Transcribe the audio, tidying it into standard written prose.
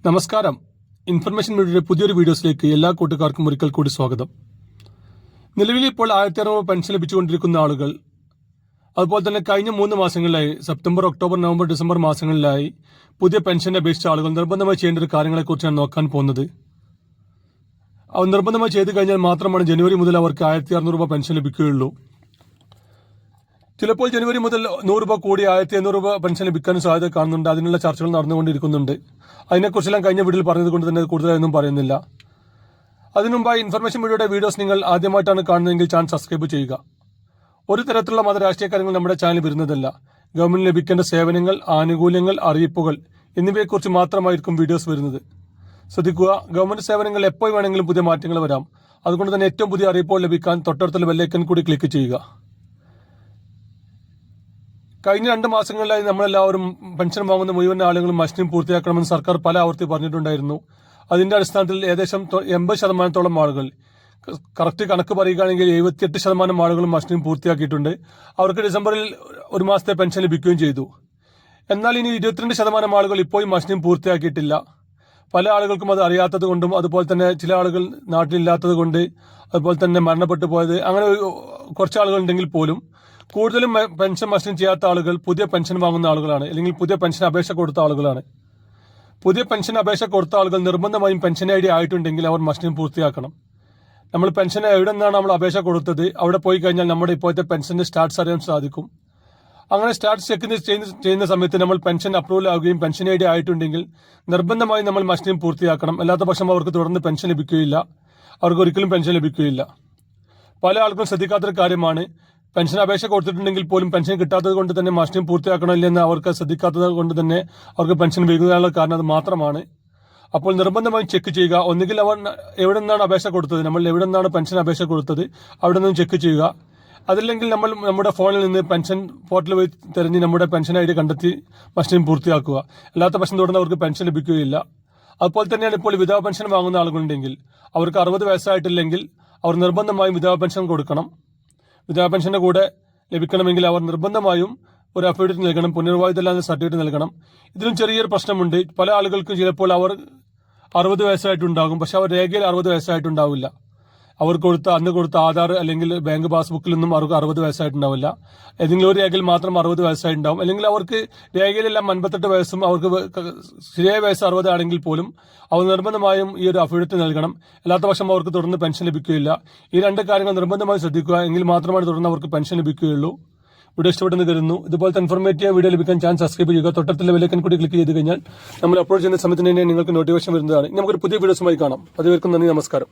നമസ്കാരം. ഇൻഫർമേഷൻ മീഡിയയുടെ പുതിയൊരു വീഡിയോസിലേക്ക് എല്ലാ കൂട്ടുകാർക്കും ഒരിക്കൽ കൂടി സ്വാഗതം. നിലവിൽ ഇപ്പോൾ 1600 പെൻഷൻ ലഭിച്ചുകൊണ്ടിരിക്കുന്ന ആളുകൾ, അതുപോലെ തന്നെ കഴിഞ്ഞ 3 മാസങ്ങളിലായി സെപ്റ്റംബർ, ഒക്ടോബർ, നവംബർ, ഡിസംബർ മാസങ്ങളിലായി പുതിയ പെൻഷൻ അപേക്ഷിച്ച ആളുകൾ നിർബന്ധമായി ചെയ്യേണ്ട ഒരു കാര്യങ്ങളെക്കുറിച്ചാണ് നോക്കാൻ പോകുന്നത്. അവർ നിർബന്ധമായി ചെയ്തു കഴിഞ്ഞാൽ മാത്രമാണ് ജനുവരി മുതൽ അവർക്ക് 1600 രൂപ പെൻഷൻ ലഭിക്കുകയുള്ളൂ. ചിലപ്പോൾ ജനുവരി മുതൽ 100 രൂപ കൂടി 1500 രൂപ പെൻഷൻ ലഭിക്കാനും സാധ്യത കാണുന്നുണ്ട്. അതിനുള്ള ചർച്ചകൾ നടന്നുകൊണ്ടിരിക്കുന്നുണ്ട്. അതിനെക്കുറിച്ചെല്ലാം കഴിഞ്ഞ വീഡിയോയിൽ പറഞ്ഞതുകൊണ്ട് തന്നെ കൂടുതലായൊന്നും പറയുന്നില്ല. അതിനുമുമ്പായി ഇൻഫർമേഷൻ മീഡിയയുടെ വീഡിയോസ് നിങ്ങൾ ആദ്യമായിട്ടാണ് കാണുന്നതെങ്കിൽ ചാനൽ സബ്സ്ക്രൈബ് ചെയ്യുക. ഒരു തരത്തിലുള്ള മത രാഷ്ട്രീയ കാര്യങ്ങൾ നമ്മുടെ ചാനൽ വരുന്നതല്ല. ഗവൺമെന്റ് ലഭിക്കേണ്ട സേവനങ്ങൾ, ആനുകൂല്യങ്ങൾ, അറിയിപ്പുകൾ എന്നിവയെക്കുറിച്ച് മാത്രമായിരിക്കും വീഡിയോസ് വരുന്നത്. ശ്രദ്ധിക്കുക, ഗവൺമെന്റ് സേവനങ്ങൾ എപ്പോൾ വേണമെങ്കിലും പുതിയ മാറ്റങ്ങൾ വരാം. അതുകൊണ്ട് തന്നെ ഏറ്റവും പുതിയ അറിയിപ്പുകൾ ലഭിക്കാൻ തൊട്ടടുത്തുള്ള ബെല്ലൈക്കൺ കൂടി ക്ലിക്ക് ചെയ്യുക. കഴിഞ്ഞ 2 മാസങ്ങളിലായി നമ്മളെല്ലാവരും പെൻഷൻ വാങ്ങുന്ന മുഴുവൻ ആളുകളും മസ്റ്റിംഗ് പൂർത്തിയാക്കണമെന്ന് സർക്കാർ പല ആവർത്തി പറഞ്ഞിട്ടുണ്ടായിരുന്നു. അതിന്റെ അടിസ്ഥാനത്തിൽ ഏകദേശം 80% ആളുകൾ, കറക്റ്റ് കണക്ക് പറയുകയാണെങ്കിൽ 78% ആളുകളും മസ്റ്റിംഗ് പൂർത്തിയാക്കിയിട്ടുണ്ട്. അവർക്ക് ഡിസംബറിൽ 1 മാസത്തെ പെൻഷൻ ലഭിക്കുകയും ചെയ്തു. എന്നാൽ ഇനി 22% ആളുകൾ ഇപ്പോഴും മസ്റ്റിംഗ് പൂർത്തിയാക്കിയിട്ടില്ല. പല ആളുകൾക്കും അത് അറിയാത്തത് കൊണ്ടും, അതുപോലെ തന്നെ ചില ആളുകൾ നാട്ടിലില്ലാത്തത് കൊണ്ട്, അതുപോലെ തന്നെ മരണപ്പെട്ടു പോയത്, അങ്ങനെ കുറച്ച് ആളുകൾ ഉണ്ടെങ്കിൽ പോലും കൂടുതലും പെൻഷൻ മസ്റ്റിംഗ് ചെയ്യാത്ത ആളുകൾ പുതിയ പെൻഷൻ വാങ്ങുന്ന ആളുകളാണ്, അല്ലെങ്കിൽ പുതിയ പെൻഷൻ അപേക്ഷ കൊടുത്ത ആളുകളാണ്. പുതിയ പെൻഷൻ അപേക്ഷ കൊടുത്ത ആളുകൾ നിർബന്ധമായും പെൻഷൻ ഐ ഡി ആയിട്ടുണ്ടെങ്കിൽ അവർ മസ്റ്റിംഗ് പൂർത്തിയാക്കണം. നമ്മൾ പെൻഷൻ എവിടെ നിന്നാണ് നമ്മൾ അപേക്ഷ കൊടുത്തത് അവിടെ പോയി കഴിഞ്ഞാൽ നമ്മുടെ ഇപ്പോഴത്തെ പെൻഷന്റെ സ്റ്റാറ്റസ് അറിയാൻ സാധിക്കും. അങ്ങനെ സ്റ്റാറ്റസ് ചെക്ക് ചെയ്യുന്ന സമയത്ത് നമ്മൾ പെൻഷൻ അപ്രൂവൽ ആവുകയും പെൻഷൻ ഐ ഡി ആയിട്ടുണ്ടെങ്കിൽ നിർബന്ധമായും നമ്മൾ മസ്റ്റിംഗ് പൂർത്തിയാക്കണം. അല്ലാത്ത പക്ഷം അവർക്ക് തുടർന്ന് പെൻഷൻ ലഭിക്കുകയില്ല, അവർക്ക് ഒരിക്കലും പെൻഷൻ ലഭിക്കുകയില്ല. പല ആൾക്കും ശ്രദ്ധിക്കാത്തൊരു കാര്യമാണ്, പെൻഷൻ അപേക്ഷ കൊടുത്തിട്ടുണ്ടെങ്കിൽ പോലും പെൻഷൻ കിട്ടാത്തത് കൊണ്ട് തന്നെ മസ്റ്റിംഗ് പൂർത്തിയാക്കണമില്ലെന്ന് അവർക്ക് ശ്രദ്ധിക്കാത്തത് കൊണ്ട് തന്നെ അവർക്ക് പെൻഷൻ വൈകുന്നതിനുള്ള കാരണം അത് മാത്രമാണ്. അപ്പോൾ നിർബന്ധമായും ചെക്ക് ചെയ്യുക. ഒന്നുകിൽ അവർ എവിടെ നിന്നാണ് അപേക്ഷ കൊടുത്തത്, നമ്മൾ എവിടെ നിന്നാണ് പെൻഷൻ അപേക്ഷ കൊടുത്തത് അവിടെ നിന്നും ചെക്ക് ചെയ്യുക. അതല്ലെങ്കിൽ നമ്മൾ നമ്മുടെ ഫോണിൽ നിന്ന് പെൻഷൻ പോർട്ടൽ വഴി തിരഞ്ഞ് നമ്മുടെ പെൻഷൻ ഐ ഡി കണ്ടെത്തി മസ്റ്റിംഗ് പൂർത്തിയാക്കുക. അല്ലാത്ത പക്ഷം തുടർന്ന് അവർക്ക് പെൻഷൻ ലഭിക്കുകയില്ല. അതുപോലെ തന്നെയാണ് ഇപ്പോൾ വിധവ പെൻഷൻ വാങ്ങുന്ന ആളുകളുണ്ടെങ്കിൽ അവർക്ക് 60 വയസ്സായിട്ടില്ലെങ്കിൽ അവർ നിർബന്ധമായും വിധവ പെൻഷൻ കൊടുക്കണം. വിധവാ പെൻഷന്റെ കൂടെ ലഭിക്കണമെങ്കിൽ അവർ നിർബന്ധമായും ഒരു അഫിഡവിറ്റ് നൽകണം, പുനർവായുതല്ലാതെ സർട്ടിഫിക്കറ്റ് നൽകണം. ഇതിലും ചെറിയൊരു പ്രശ്നമുണ്ട്. പല ആളുകൾക്കും ചിലപ്പോൾ അവർ 60 വയസ്സായിട്ടുണ്ടാകും, പക്ഷെ അവർ രേഖയിൽ 60 വയസ്സായിട്ടുണ്ടാവില്ല. അവർ അന്ന് കൊടുത്ത ആധാർ അല്ലെങ്കിൽ ബാങ്ക് പാസ്ബുക്കിലൊന്നും അവർക്ക് 60 വയസ്സായിട്ടുണ്ടാവില്ല. ഏതെങ്കിലും ഒരു രേഖയിൽ മാത്രം 60 വയസ്സായിട്ടുണ്ടാവും. അല്ലെങ്കിൽ അവർക്ക് രേഖയിലെല്ലാം 58 വയസ്സും അവർക്ക് ശരിയായ വയസ്സ് 60 ആണെങ്കിൽ പോലും അവർ നിർബന്ധമായും ഈ ഒരു അഫിഡവിറ്റ് നൽകണം. അല്ലാത്ത പക്ഷം അവർക്ക് തുടർന്ന് പെൻഷൻ ലഭിക്കുകയില്ല. ഈ 2 കാര്യങ്ങൾ നിർബന്ധമായി ശ്രദ്ധിക്കുക. എങ്കിൽ മാത്രമാണ് തുടർന്ന് അവർക്ക് പെൻഷൻ ലഭിക്കുകയുള്ളൂ. വീഡിയോ ഇഷ്ടപ്പെട്ടെന്ന് കരുതുന്നു. ഇതുപോലത്തെ ഇൻഫോർമേറ്റീവ് വീഡിയോ ലഭിക്കാൻ ചാനൽ സബ്സ്ക്രൈബ് ചെയ്യുക. തൊട്ടടുത്തുള്ള ബെല്ലൈക്കൺ കൂടി ക്ലിക്ക് ചെയ്ത് കഴിഞ്ഞാൽ നമ്മൾ അപ്ലോഡ് ചെയ്യുന്ന സമയത്ത് തന്നെ നിങ്ങൾക്ക് നോട്ടിഫിക്കേഷൻ വരുന്നതാണ്. നമുക്കൊരു പുതിയ വീഡിയോസുമായി കാണാം. അതുവരെക്കും നന്ദി, നമസ്കാരം.